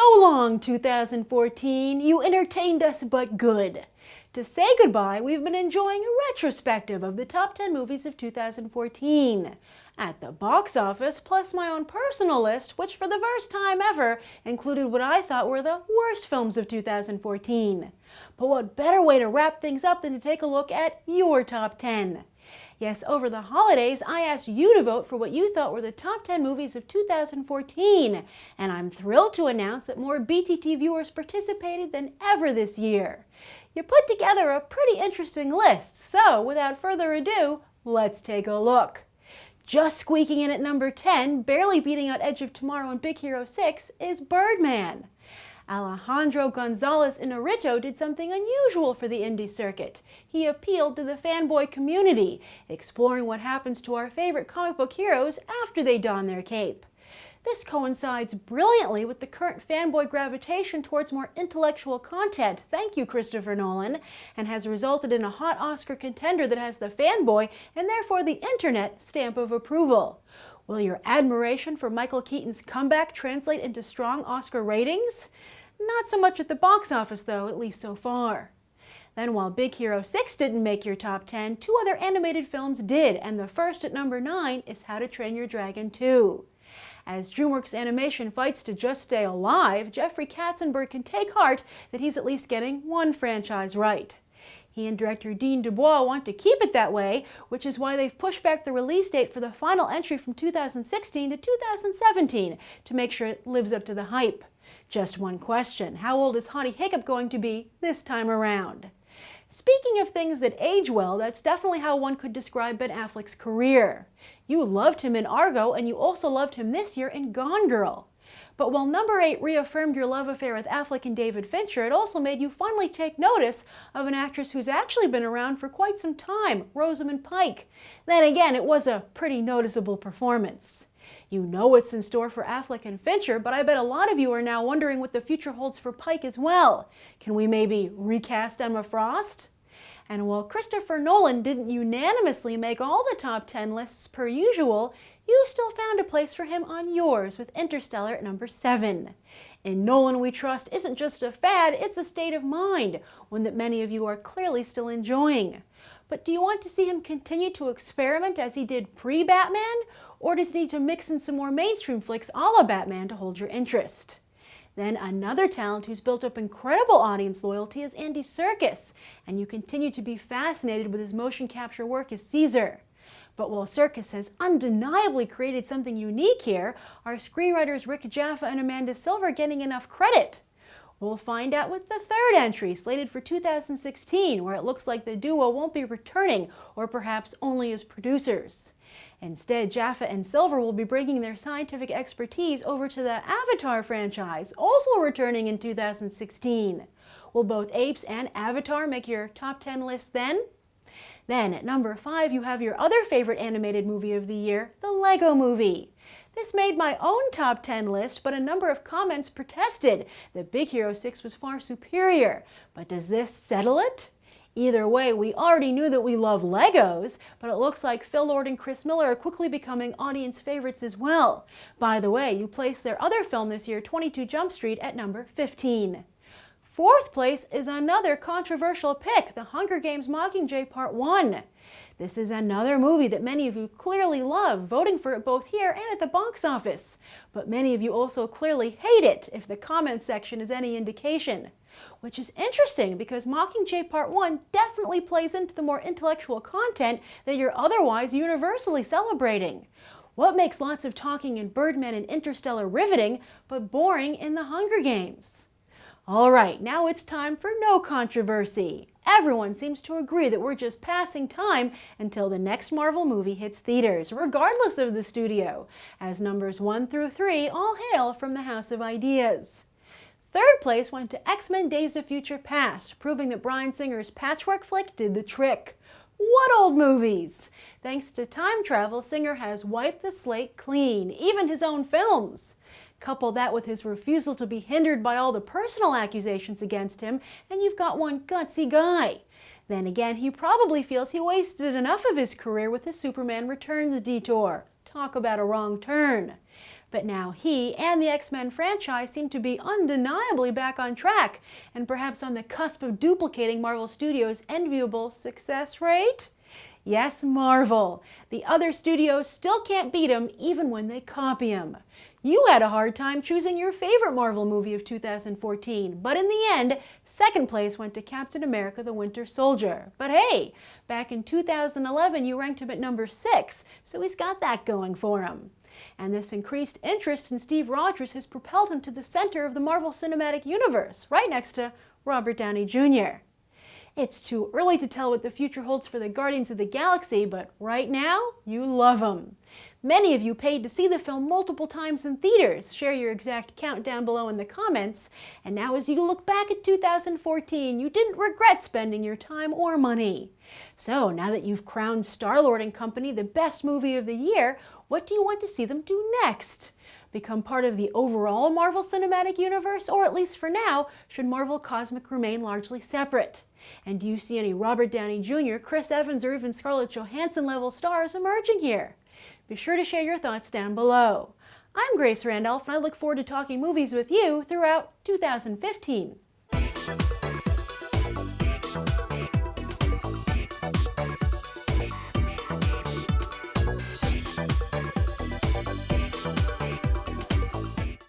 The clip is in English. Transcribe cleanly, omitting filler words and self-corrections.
So long, 2014. You entertained us but good. To say goodbye, we've been enjoying a retrospective of the top 10 movies of 2014. At the box office, plus my own personal list, which for the first time ever included what I thought were the worst films of 2014. But what better way to wrap things up than to take a look at your top 10? Yes, over the holidays, I asked you to vote for what you thought were the top 10 movies of 2014, and I'm thrilled to announce that more BTT viewers participated than ever this year. You put together a pretty interesting list, so without further ado, let's take a look. Just squeaking in at number 10, barely beating out Edge of Tomorrow and Big Hero 6, is Birdman. Alejandro Gonzalez Inarritu did something unusual for the indie circuit. He appealed to the fanboy community, exploring what happens to our favorite comic book heroes after they don their cape. This coincides brilliantly with the current fanboy gravitation towards more intellectual content, thank you Christopher Nolan, and has resulted in a hot Oscar contender that has the fanboy, and therefore the internet, stamp of approval. Will your admiration for Michael Keaton's comeback translate into strong Oscar ratings? Not so much at the box office though, at least so far. Then while Big Hero 6 didn't make your top 10, two other animated films did, and the first at number 9 is How to Train Your Dragon 2. As DreamWorks Animation fights to just stay alive, Jeffrey Katzenberg can take heart that he's at least getting one franchise right. He and director Dean Dubois want to keep it that way, which is why they've pushed back the release date for the final entry from 2016 to 2017 to make sure it lives up to the hype. Just one question, how old is Hottie Hiccup going to be this time around? Speaking of things that age well, that's definitely how one could describe Ben Affleck's career. You loved him in Argo, and you also loved him this year in Gone Girl. But while number 8 reaffirmed your love affair with Affleck and David Fincher, it also made you finally take notice of an actress who's actually been around for quite some time, Rosamund Pike. Then again, it was a pretty noticeable performance. You know what's in store for Affleck and Fincher, but I bet a lot of you are now wondering what the future holds for Pike as well. Can we maybe recast Emma Frost? And while Christopher Nolan didn't unanimously make all the top 10 lists per usual, you still found a place for him on yours with Interstellar at number 7. In Nolan We Trust isn't just a fad, it's a state of mind, one that many of you are clearly still enjoying. But do you want to see him continue to experiment as he did pre-Batman? Or does he need to mix in some more mainstream flicks a la Batman to hold your interest? Then another talent who's built up incredible audience loyalty is Andy Serkis, and you continue to be fascinated with his motion capture work as Caesar. But while Serkis has undeniably created something unique here, are screenwriters Rick Jaffa and Amanda Silver getting enough credit? We'll find out with the third entry, slated for 2016, where it looks like the duo won't be returning, or perhaps only as producers. Instead, Jaffa and Silver will be bringing their scientific expertise over to the Avatar franchise, also returning in 2016. Will both Apes and Avatar make your top 10 list then? Then at number 5, you have your other favorite animated movie of the year, the Lego Movie. This made my own top 10 list, but a number of comments protested that Big Hero 6 was far superior. But does this settle it? Either way, we already knew that we love Legos, but it looks like Phil Lord and Chris Miller are quickly becoming audience favorites as well. By the way, you placed their other film this year, 22 Jump Street, at number 15. Fourth place is another controversial pick, The Hunger Games Mockingjay Part 1. This is another movie that many of you clearly love, voting for it both here and at the box office. But many of you also clearly hate it, if the comment section is any indication. Which is interesting because Mockingjay Part 1 definitely plays into the more intellectual content that you're otherwise universally celebrating. What makes lots of talking in Birdman and Interstellar riveting, but boring in The Hunger Games? Alright, now it's time for no controversy. Everyone seems to agree that we're just passing time until the next Marvel movie hits theaters, regardless of the studio, as numbers 1 through 3 all hail from the House of Ideas. Third place went to X-Men Days of Future Past, proving that Bryan Singer's patchwork flick did the trick. What old movies! Thanks to time travel, Singer has wiped the slate clean, even his own films. Couple that with his refusal to be hindered by all the personal accusations against him, and you've got one gutsy guy. Then again, he probably feels he wasted enough of his career with his Superman Returns detour. Talk about a wrong turn. But now he and the X-Men franchise seem to be undeniably back on track, and perhaps on the cusp of duplicating Marvel Studios' enviable success rate? Yes, Marvel. The other studios still can't beat him even when they copy him. You had a hard time choosing your favorite Marvel movie of 2014, but in the end, second place went to Captain America: The Winter Soldier. But hey, back in 2011 you ranked him at number 6, so he's got that going for him. And this increased interest in Steve Rogers has propelled him to the center of the Marvel Cinematic Universe, right next to Robert Downey Jr. It's too early to tell what the future holds for the Guardians of the Galaxy, but right now, you love them. Many of you paid to see the film multiple times in theaters. Share your exact count down below in the comments. And now as you look back at 2014, you didn't regret spending your time or money. So now that you've crowned Star-Lord and company the best movie of the year, what do you want to see them do next? Become part of the overall Marvel Cinematic Universe, or at least for now, should Marvel Cosmic remain largely separate? And do you see any Robert Downey Jr., Chris Evans, or even Scarlett Johansson level stars emerging here? Be sure to share your thoughts down below. I'm Grace Randolph, and I look forward to talking movies with you throughout 2015.